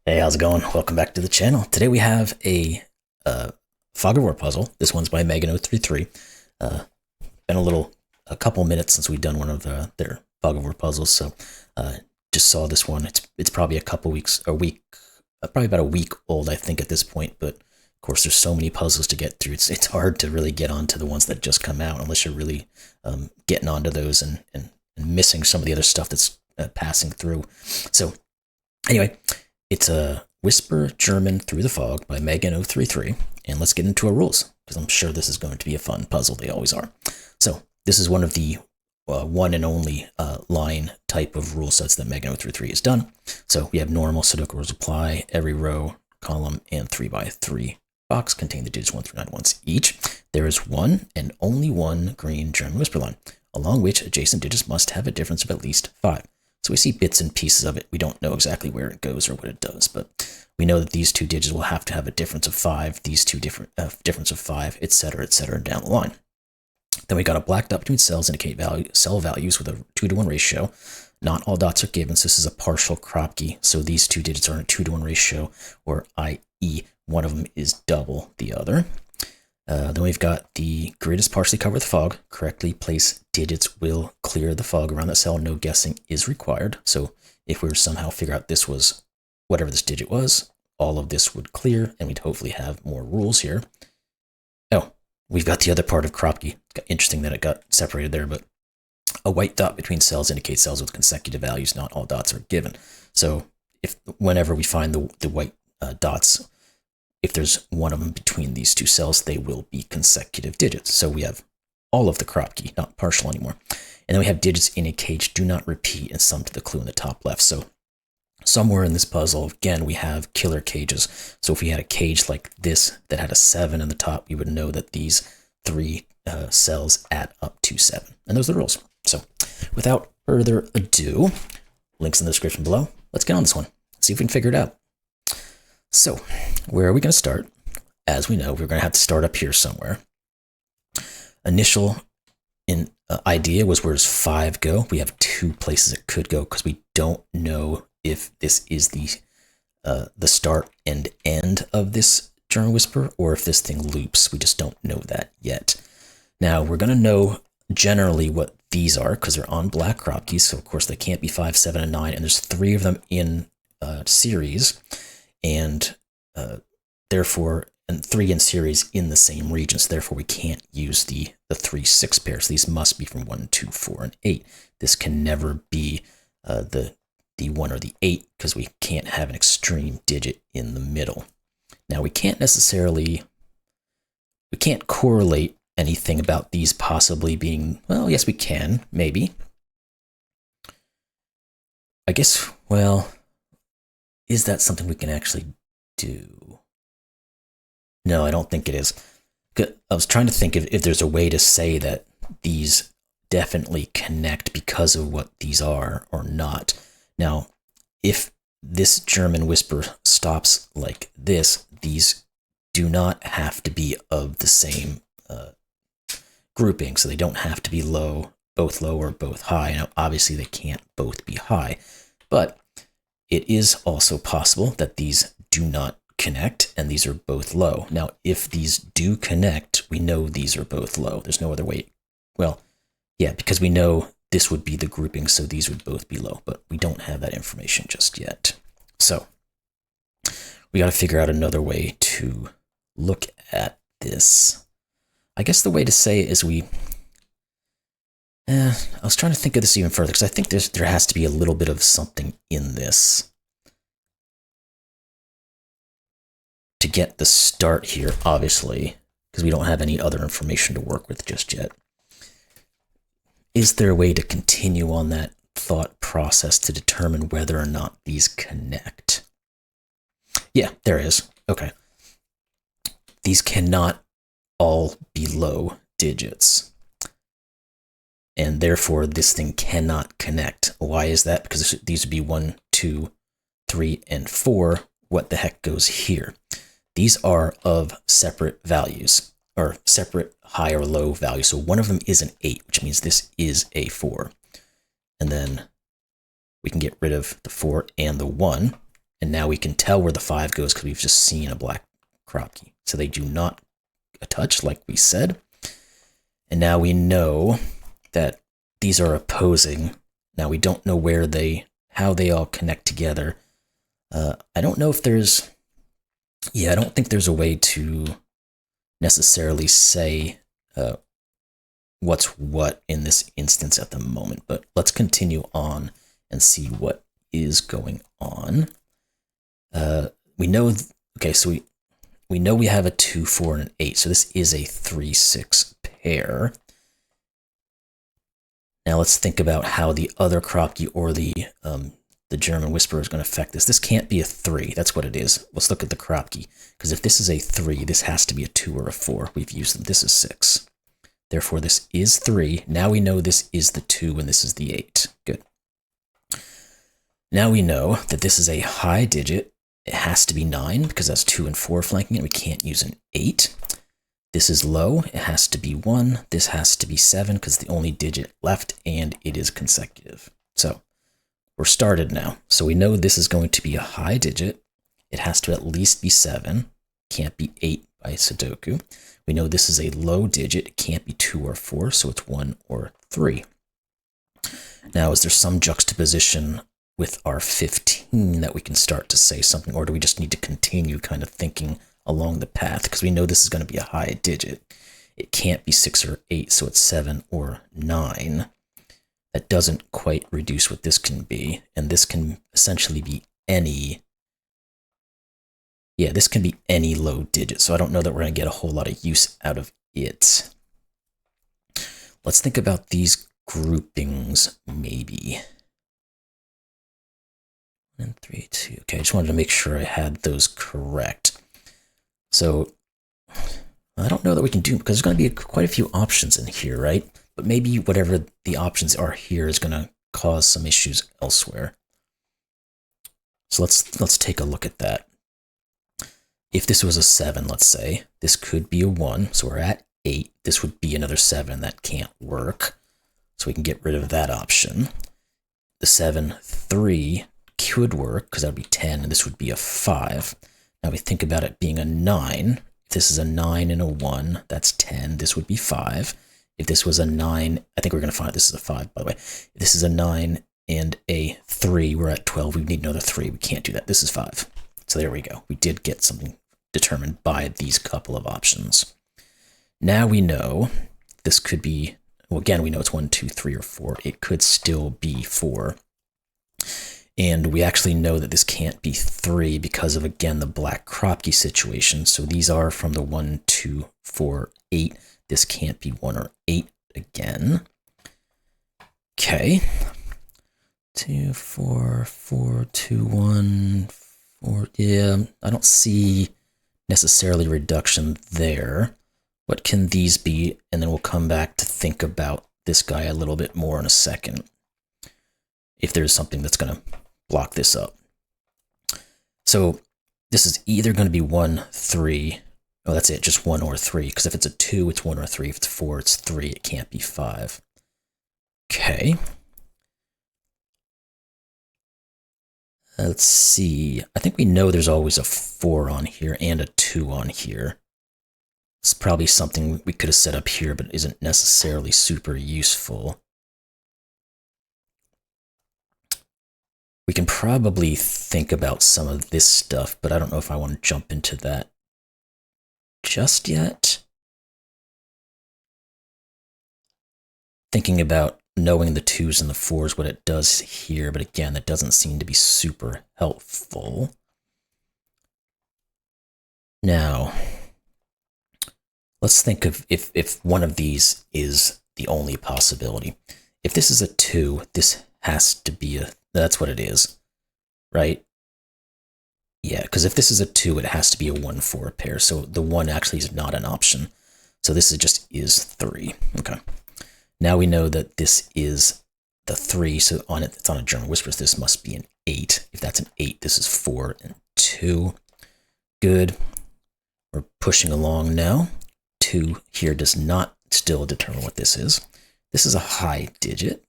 Hey, how's it going? Welcome back to the channel. Today we have a Fog of War puzzle. This one's by Megan033. Uh, been a couple minutes since we've done one of their Fog of War puzzles, so just saw this one. It's probably probably about a week old, I think, at this point. But of course, there's so many puzzles to get through. It's hard to really get onto the ones that just come out unless you're really getting onto those and missing some of the other stuff that's passing through. So anyway. It's a Whisper German Through the Fog by Megan033, and let's get into our rules, because I'm sure this is going to be a fun puzzle. They always are. So this is one of the one and only line type of rule sets that Megan033 has done. So we have normal Sudoku rules apply. Every row, column, and 3x3 box contain the digits 1 through 9 once each. There is one and only one green German whisper line, along which adjacent digits must have a difference of at least 5. So we see bits and pieces of it. We don't know exactly where it goes or what it does, but we know that these two digits will have to have a difference of 5, these two difference of 5, etc., down the line. Then we got a black dot between cells indicate cell values with a 2-to-1 ratio. Not all dots are given, so this is a partial Kropki, so these two digits are in a 2-to-1 ratio, or i.e. one of them is double the other. Then we've got the grid is partially covered with fog. Correctly placed digits will clear the fog around that cell. No guessing is required. So if we were to somehow figure out this was whatever this digit was, all of this would clear, and we'd hopefully have more rules here. Oh, we've got the other part of Kropki. Interesting that it got separated there, but a white dot between cells indicates cells with consecutive values. Not all dots are given. So whenever we find the white dots, if there's one of them between these two cells, they will be consecutive digits. So we have all of the Kropki, not partial anymore. And then we have digits in a cage do not repeat and sum to the clue in the top left. So somewhere in this puzzle, again, we have killer cages. So if we had a cage like this that had a 7 in the top, you would know that these three cells add up to 7. And those are the rules. So without further ado, links in the description below. Let's get on this one. See if we can figure it out. So, where are we going to start? As we know, we're going to have to start up here somewhere. Initial idea was, where does 5 go? We have 2 places it could go because we don't know if this is the start and end of this German whisper, or if this thing loops. We just don't know that yet. Now, we're going to know generally what these are because they're on black Kropkis, so of course they can't be 5, 7, and 9, and there's 3 of them in series. And therefore, and 3 in series in the same region, so therefore we can't use the 3, 6 pairs. These must be from 1, 2, 4, and 8. This can never be the 1 or the 8 because we can't have an extreme digit in the middle. Now we can't correlate anything about these possibly being, well, yes we can, maybe. I guess, well, is that something we can actually do? No, I don't think it is. I was trying to think if there's a way to say that these definitely connect because of what these are or not. Now, if this German whisper stops like this, these do not have to be of the same grouping, so they don't have to be both low or both high. Now, obviously, they can't both be high, but it is also possible that these do not connect and these are both low. Now, if these do connect, we know these are both low. There's no other way. Well, yeah, because we know this would be the grouping, so these would both be low, but we don't have that information just yet. So we got to figure out another way to look at this. I guess the way to say it is I was trying to think of this even further because I think there has to be a little bit of something in this to get the start here, obviously, because we don't have any other information to work with just yet. Is there a way to continue on that thought process to determine whether or not these connect? Yeah, there is. Okay. These cannot all be low digits. And therefore, this thing cannot connect. Why is that? Because these would be 1, 2, 3, and 4. What the heck goes here? These are of separate values, or separate high or low values. So one of them is an 8, which means this is a 4. And then we can get rid of the 4 and the 1, And now we can tell where the 5 goes because we've just seen a black Kropki. So they do not touch, like we said. And now we know that these are opposing. Now we don't know how they all connect together. I don't know if there's, I don't think there's a way to necessarily say what's what in this instance at the moment, but let's continue on and see what is going on. We know, so we know we have a 2, 4, and an 8, so this is a 3, 6 pair. Now let's think about how the other Kropki or the German Whisperer is going to affect this. This can't be a 3. That's what it is. Let's look at the Kropki, because if this is a 3, this has to be a 2 or a 4. We've used them. This is 6. Therefore, this is 3. Now we know this is the 2 and this is the 8. Good. Now we know that this is a high digit. It has to be 9 because that's 2 and 4 flanking it. We can't use an 8. This is low. It has to be 1. This has to be 7 because it's the only digit left and it is consecutive. So we're started now. So we know this is going to be a high digit. It has to at least be 7. Can't be 8 by Sudoku. We know this is a low digit. It can't be 2 or 4, so it's 1 or 3. Now, is there some juxtaposition with our 15 that we can start to say something, or do we just need to continue kind of thinking along the path? Because we know this is going to be a high digit. It can't be 6 or 8, so it's 7 or 9. That doesn't quite reduce what this can be, and this can essentially be any... Yeah, this can be any low digit, so I don't know that we're going to get a whole lot of use out of it. Let's think about these groupings, maybe. 1 and 3, 2. Okay, I just wanted to make sure I had those correct. So, I don't know that we can do, because there's going to be quite a few options in here, right? But maybe whatever the options are here is going to cause some issues elsewhere. So let's take a look at that. If this was a 7, let's say, this could be a 1, so we're at 8. This would be another 7. That can't work, so we can get rid of that option. The 7, 3 could work, because that would be 10, and this would be a 5. Now we think about it being a 9. If this is a 9 and a 1, that's 10. This would be 5. If this was a 9, I think we're going to find this is a 5, by the way. If this is a 9 and a 3, we're at 12. We need another 3. We can't do that. This is 5. So there we go. We did get something determined by these couple of options. Now we know this could be, well, again, we know it's 1, 2, 3, or 4. It could still be 4. And we actually know that this can't be 3 because of, again, the black Kropki situation. So these are from the 1, 2, 4, 8. This can't be 1 or 8 again. Okay. 2, 4, 4, 2, 1, 4. Yeah, I don't see necessarily reduction there. What can these be? And then we'll come back to think about this guy a little bit more in a second, if there's something that's going to block this up. So this is either going to be 1, 3. Oh, that's it, just 1 or 3. Because if it's a 2, it's 1 or 3. If it's 4, it's 3. It can't be 5. Okay. Let's see. I think we know there's always a 4 on here and a 2 on here. It's probably something we could have set up here, but isn't necessarily super useful. We can probably think about some of this stuff, but I don't know if I want to jump into that just yet. Thinking about knowing the 2s and the 4s, what it does here, but again, that doesn't seem to be super helpful. Now, let's think of if one of these is the only possibility. If this is a 2, this has to be that's what it is, right? Yeah, because if this is a 2, it has to be a 1, 4 pair, so the 1 actually is not an option. So this is 3, okay. Now we know that this is the 3, so it's on a German Whisperer, this must be an 8. If that's an 8, this is 4 and 2. Good. We're pushing along now. 2 here does not still determine what this is. This is a high digit.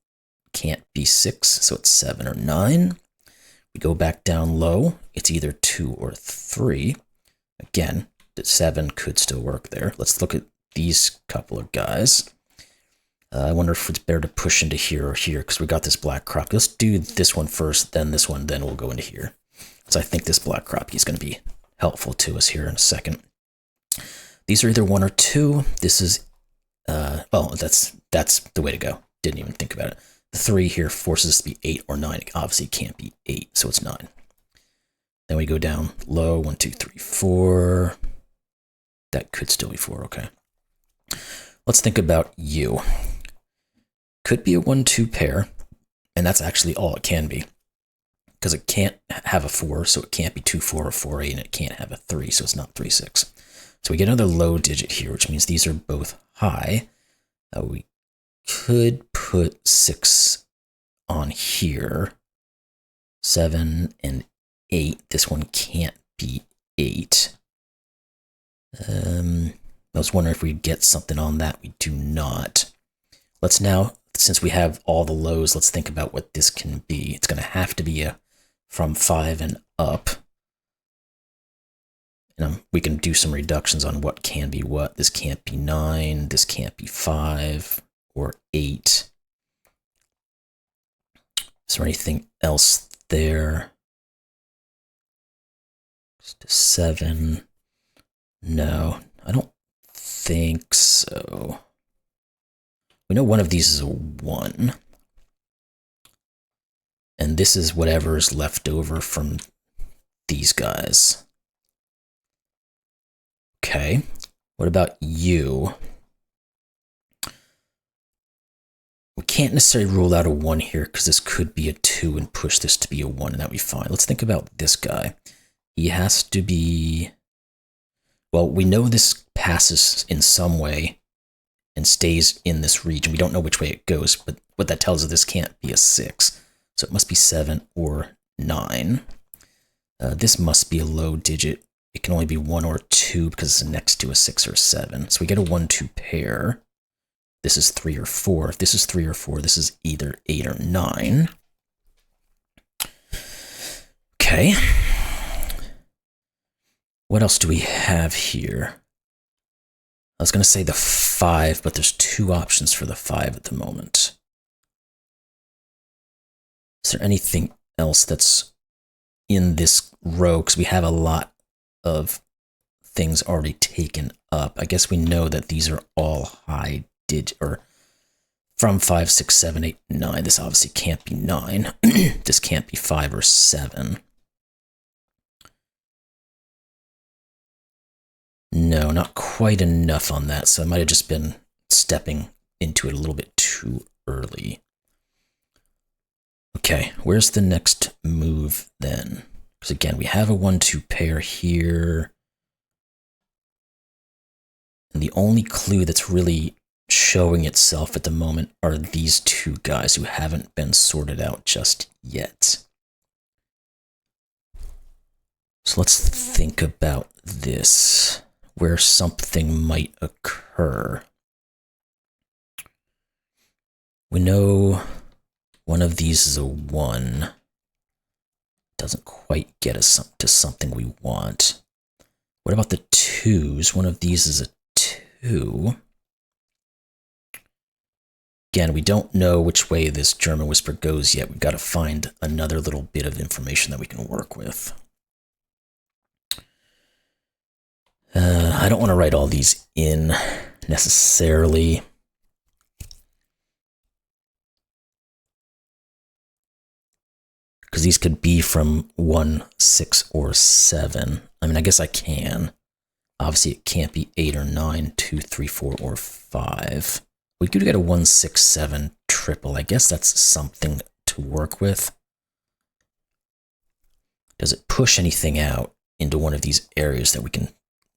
Can't be 6, so it's 7 or 9. We go back down low, it's either 2 or 3. Again, the 7 could still work there. Let's look at these couple of guys. I wonder if it's better to push into here or here, because we got this black Kropki. Let's do this one first, then this one, then we'll go into here. So I think this black Kropki is going to be helpful to us here in a second. These are either 1 or 2. This is, well, that's the way to go. Didn't even think about it. The 3 here forces us to be 8 or 9. It obviously can't be 8, so it's 9. Then we go down low, 1, 2, 3, 4. That could still be 4, okay. Let's think about U. Could be a 1-2 pair, and that's actually all it can be. Because it can't have a 4, so it can't be 2-4 or 4-8, and it can't have a 3, so it's not 3-6. So we get another low digit here, which means these are both high. We could put 6 on here. 7 and 8. This one can't be 8. I was wondering if we'd get something on that. We do not. Let's now, since we have all the lows, let's think about what this can be. It's going to have to be a from 5 and up. And we can do some reductions on what can be what. This can't be 9. This can't be 5 or 8. Is there anything else there? Just a 7. No, I don't think so. We know one of these is a 1. And this is whatever is left over from these guys. Okay, what about you? We can't necessarily rule out a 1 here because this could be a 2 and push this to be a 1, and that would be fine. Let's think about this guy. He has to be... Well, we know this passes in some way and stays in this region. We don't know which way it goes, but what that tells us, this can't be a 6. So it must be 7 or 9. This must be a low digit. It can only be 1 or 2 because it's next to a 6 or 7. So we get a 1-2 pair. This is 3 or 4. If this is 3 or 4, this is either 8 or 9. Okay. What else do we have here? I was going to say the 5, but there's 2 options for the 5 at the moment. Is there anything else that's in this row? Because we have a lot of things already taken up. I guess we know that these are all high digit, or from 5, 6, 7, 8, 9. This obviously can't be 9. This can't be 5 or 7. No, not quite enough on that, so I might have just been stepping into it a little bit too early. Okay, where's the next move then? Because again, we have a 1-2 pair here. And the only clue that's really showing itself at the moment are these 2 guys who haven't been sorted out just yet. So let's think about this, where something might occur. We know one of these is a 1. Doesn't quite get us to something we want. What about the 2s? One of these is a 2. Again, we don't know which way this German whisper goes yet. We've got to find another little bit of information that we can work with. I don't want to write all these in necessarily. Because these could be from 1, 6, or 7. I mean, I guess I can. Obviously, it can't be 8 or 9, 2, 3, 4, or 5. We could get a 1, 6, 7 triple. I guess that's something to work with. Does it push anything out into one of these areas that we can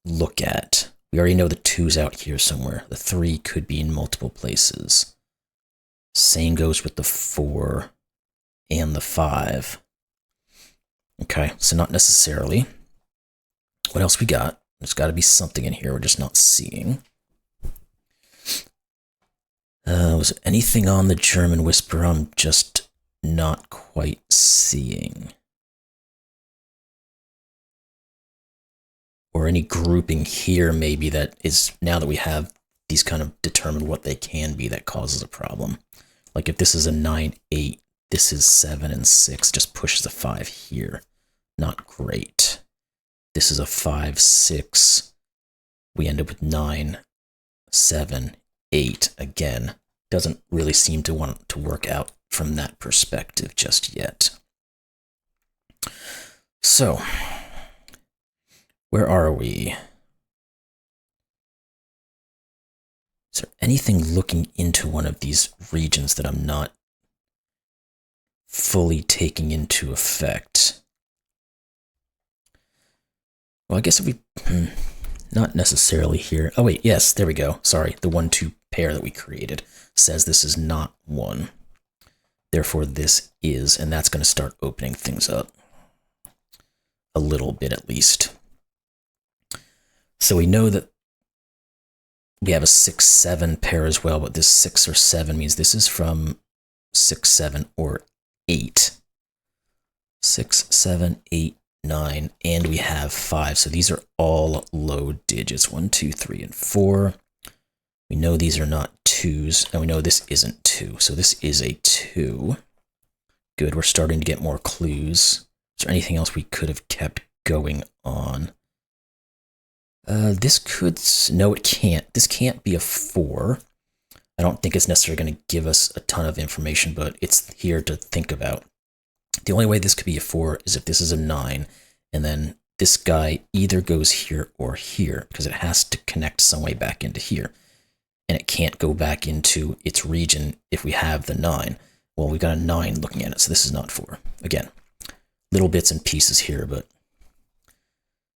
look at? We already know the 2's out here somewhere. The 3 could be in multiple places. Same goes with the 4 and the 5. Okay, so not necessarily. What else we got? There's got to be something in here we're just not seeing. Was there anything on the German whisper I'm just not quite seeing? or any grouping here maybe that is, now that we have these kind of determined what they can be, that causes a problem. Like if this is a 9, 8, this is 7 and 6, just pushes a 5 here. Not great. This is a 5, 6. We end up with 9, 7, 8. Again, doesn't really seem to want to work out from that perspective just yet. So, where are we? Is there anything looking into one of these regions that I'm not fully taking into effect? Well, I guess if we... not necessarily here. Oh wait, yes, there we go. Sorry, the 1-2 pair that we created says this is not 1. Therefore, this is, and that's going to start opening things up. A little bit, at least. So we know that we have a 6, 7 pair as well, but this 6 or 7 means this is from 6, 7, or 8. 6, 7, 8, 9, and we have 5. So these are all low digits. 1, 2, 3, and 4. We know these are not 2s, and we know this isn't 2. So this is a 2. Good, we're starting to get more clues. Is there anything else we could have kept going on? This could... no, it can't. This can't be a 4. I don't think it's necessarily going to give us a ton of information, but it's here to think about. The only way this could be a 4 is if this is a 9, and then this guy either goes here or here, because it has to connect some way back into here. And it can't go back into its region if we have the 9. Well, we've got a 9 looking at it, so this is not 4. Again, little bits and pieces here, but...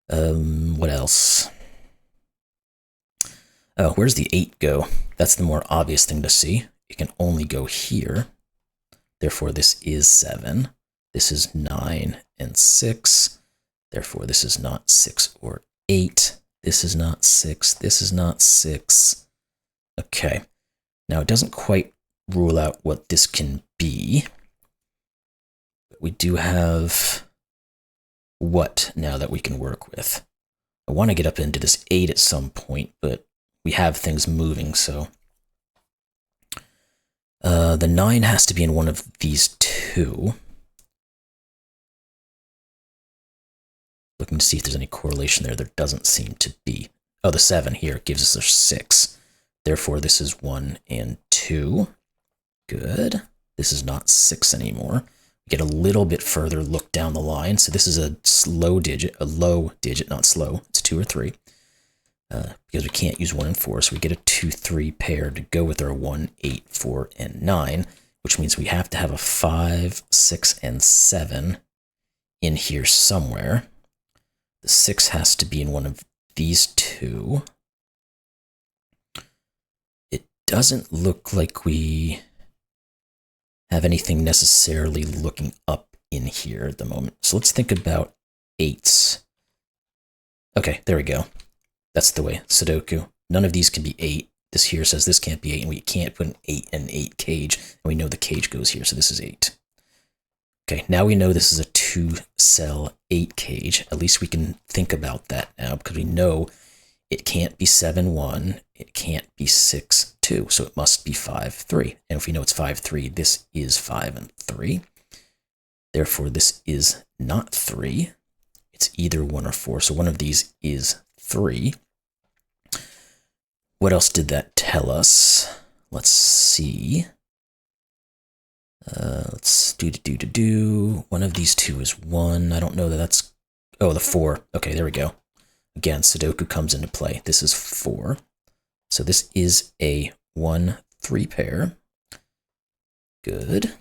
what else? Oh, where's the 8 go? That's the more obvious thing to see. It can only go here. Therefore, this is 7. This is 9 and 6. Therefore, this is not 6 or 8. This is not 6. This is not 6. Okay. Now, it doesn't quite rule out what this can be. But we do have what now that we can work with. I want to get up into this 8 at some point, but we have things moving, so... the 9 has to be in one of these 2. Looking to see if there's any correlation there. There doesn't seem to be. Oh, the 7 here gives us a 6. Therefore, this is 1 and 2. Good. This is not 6 anymore. We get a little bit further look down the line. So this is a low digit, not slow. It's 2 or 3. Because we can't use 1 and 4, so we get a 2, 3 pair to go with our 1, 8, 4, and 9, which means we have to have a 5, 6, and 7 in here somewhere. The 6 has to be in one of these 2. It doesn't look like we have anything necessarily looking up in here at the moment. So let's think about 8s. Okay, there we go. That's the way. Sudoku. None of these can be 8. This here says this can't be 8, and we can't put an 8 and 8 cage. And we know the cage goes here, so this is 8. Okay, now we know this is a 2-cell 8 cage. At least we can think about that now, because we know it can't be 7, 1. It can't be 6, 2. So it must be 5, 3. And if we know it's 5, 3, this is 5 and 3. Therefore, this is not 3. It's either 1 or 4. So one of these is 3. What else did that tell us? Let's see. Let's do. One of these 2 is 1. I don't know that that's... oh, the 4. Okay, there we go. Again, Sudoku comes into play. This is 4. So this is a 1, 3 pair. Good.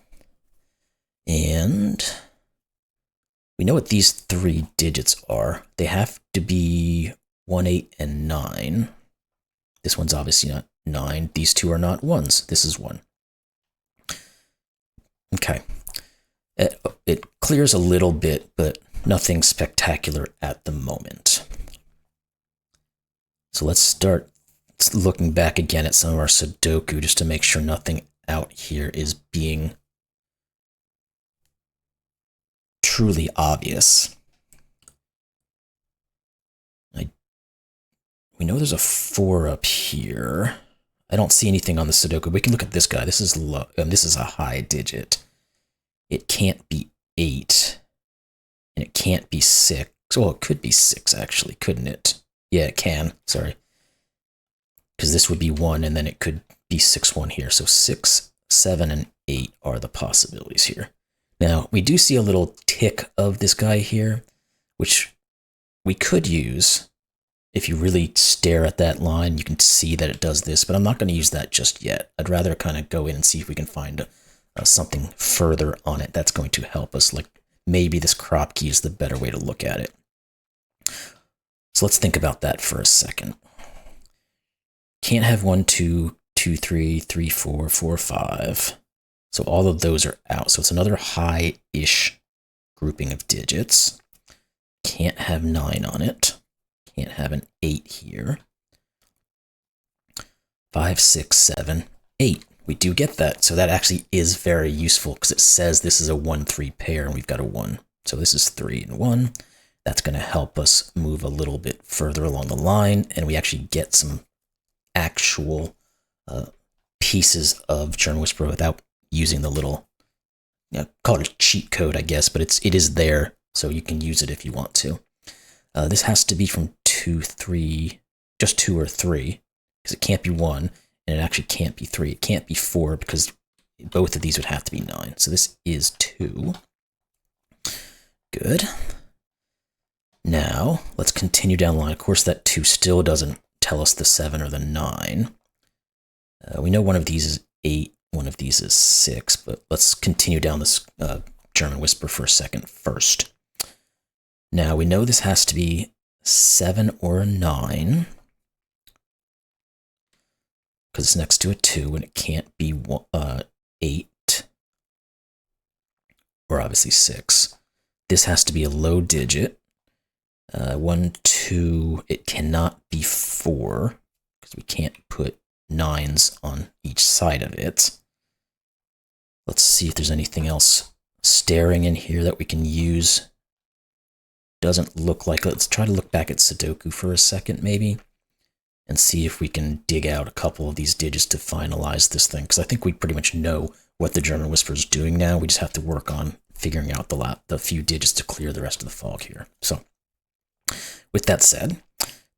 And we know what these 3 digits are. They have to be 1, 8, and 9. This one's obviously not 9. These 2 are not 1s. This is 1. Okay. It clears a little bit, but nothing spectacular at the moment. So let's start looking back again at some of our Sudoku just to make sure nothing out here is being truly obvious. I we know there's a 4 up here. I don't see anything on the Sudoku. We can look at this guy. This is low. This is a high digit. It can't be 8. And it can't be 6. Well, it could be 6, actually, couldn't it? Yeah, it can. Sorry. Because this would be 1, and then it could be 6, 1 here. So 6, 7, and 8 are the possibilities here. Now, we do see a little tick of this guy here, which we could use. If you really stare at that line, you can see that it does this, but I'm not going to use that just yet. I'd rather kind of go in and see if we can find something further on it that's going to help us. Like maybe this Kropki is the better way to look at it. So let's think about that for a second. Can't have 1, 2, 2, 3, 3, 4, 4, 5. So all of those are out. So it's another high-ish grouping of digits. Can't have 9 on it. Can't have an 8 here. 5, 6, 7, 8. We do get that. So that actually is very useful because it says this is a 1, 3 pair and we've got a 1. So this is 3 and 1. That's going to help us move a little bit further along the line, and we actually get some actual pieces of German Whisper without using the little, call it a cheat code, I guess, but it is there, so you can use it if you want to. This has to be from 2, 3, just 2 or 3, because it can't be 1, and it actually can't be 3. It can't be 4, because both of these would have to be 9. So this is 2. Good. Now, let's continue down the line. Of course, that 2 still doesn't tell us the 7 or the 9. We know one of these is 8, one of these is 6, but let's continue down this German Whisper for a second first. Now, we know this has to be 7 or a 9, because it's next to a 2, and it can't be 8, or obviously 6. This has to be a low digit. 1, 2, it cannot be 4, because we can't put 9s on each side of it. Let's see if there's anything else staring in here that we can use. Doesn't look like it. Let's try to look back at Sudoku for a second, maybe, and see if we can dig out a couple of these digits to finalize this thing, because I think we pretty much know what the German Whisper is doing now. We just have to work on figuring out the few digits to clear the rest of the fog here. So, with that said,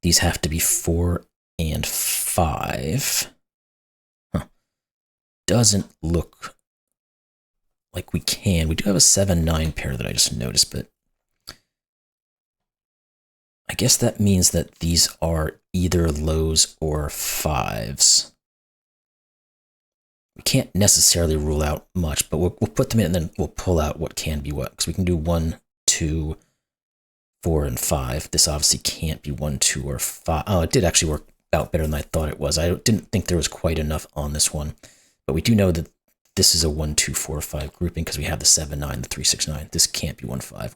these have to be 4 and 5. Doesn't look like we can. We do have a 7-9 pair that I just noticed, but I guess that means that these are either lows or 5s. We can't necessarily rule out much, but we'll put them in and then we'll pull out what can be what. Because we can do 1, 2, 4, and 5. This obviously can't be 1, 2, or 5. Oh, it did actually work out better than I thought it was. I didn't think there was quite enough on this one. But we do know that this is a 1, 2, 4, 5 grouping because we have the 7, 9, the 3, 6, 9. This can't be 1, 5,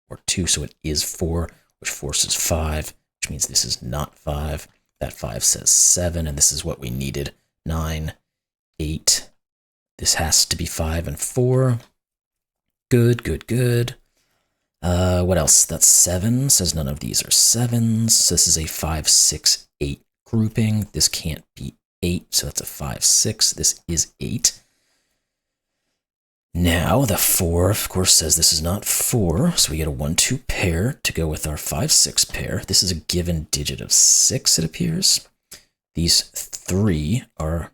or 2, so it is 4, which forces 5, which means this is not 5. That 5 says 7, and this is what we needed. 9, 8. This has to be 5 and 4. Good, good, good. What else? That's 7, says none of these are 7s. So this is a 5, 6, 8 grouping. This can't be 8, so that's a 5, 6. This is 8. Now, the 4, of course, says this is not 4, so we get a 1, 2 pair to go with our 5, 6 pair. This is a given digit of 6, it appears. These 3 are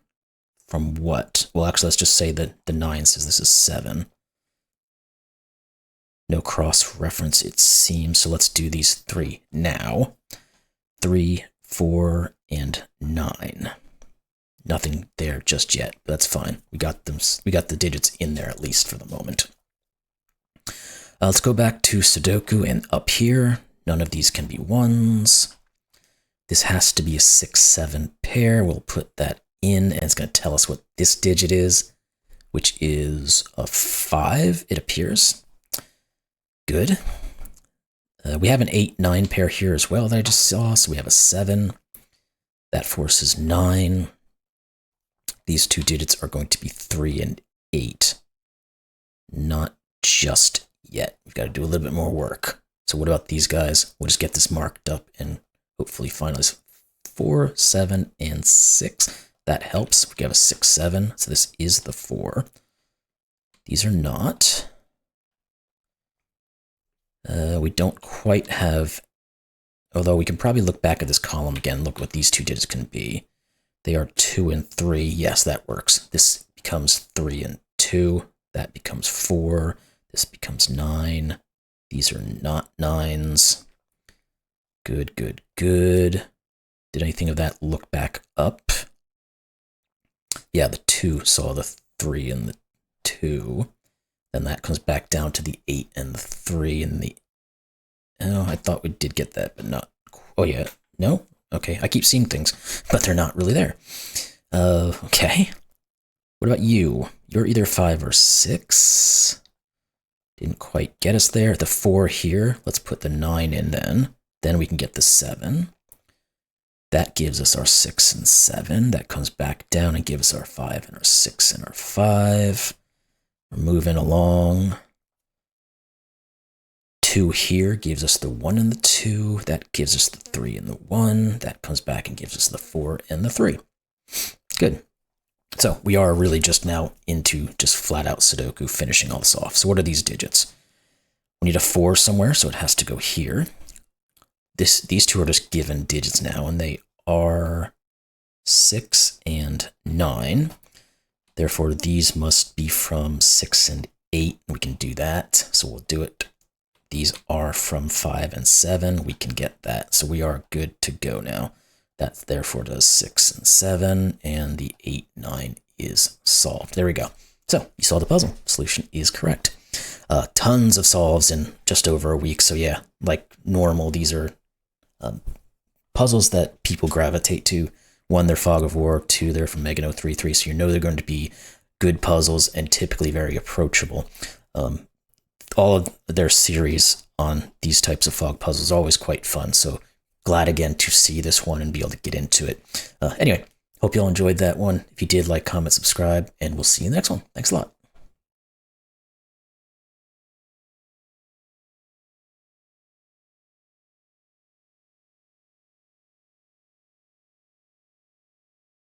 from what? Well, actually, let's just say that the 9 says this is 7. No cross-reference, it seems, so let's do these 3 now. 3, 4, and 9. Nothing there just yet, but that's fine. We got them. We got the digits in there at least for the moment. Let's go back to Sudoku, and up here, none of these can be 1s. This has to be a 6, 7 pair. We'll put that in, and it's going to tell us what this digit is, which is a 5, it appears. Good. We have an 8, 9 pair here as well that I just saw, so we have a 7. That forces 9. These 2 digits are going to be 3 and 8. Not just yet. We've got to do a little bit more work. So what about these guys? We'll just get this marked up and hopefully finalize 4, 7, and 6. That helps. We have a 6, 7, so this is the 4. These are not. We don't quite have, although we can probably look back at this column again, look what these two digits can be. They are 2 and 3. Yes, that works. This becomes 3 and 2. That becomes 4. This becomes 9. These are not 9s. Good, good, good. Did anything of that look back up? Yeah, the 2 saw the 3 and the 2. Then that comes back down to the 8 and the 3 and the... Oh, I thought we did get that, but not... Oh, yeah. No? Okay, I keep seeing things, but they're not really there. Okay. What about you? You're either 5 or 6. Didn't quite get us there. The 4 here. Let's put the 9 in then. Then we can get the 7. That gives us our 6 and 7. That comes back down and gives us our 5 and our 6 and our 5. We're moving along. 2 here gives us the 1 and the 2. That gives us the 3 and the 1. That comes back and gives us the 4 and the 3. Good. So we are really just now into just flat out Sudoku, finishing all this off. So what are these digits? We need a 4 somewhere, so it has to go here. These two are just given digits now, and they are 6 and 9. Therefore, these must be from 6 and 8. We can do that, so we'll do it. These are from 5 and 7. We can get that, so we are good to go now. That therefore does 6 and 7, and the 8, 9 is solved. There we go. So you solved the puzzle. Solution is correct. Tons of solves in just over a week. So yeah, like normal, these are puzzles that people gravitate to. 1, they're Fog of War. 2, they're from Megan 033. So you know they're going to be good puzzles and typically very approachable. All of their series on these types of fog puzzles is always quite fun. So glad again to see this one and be able to get into it. Anyway, hope you all enjoyed that one. If you did, like, comment, subscribe, and we'll see you in the next one. Thanks a lot.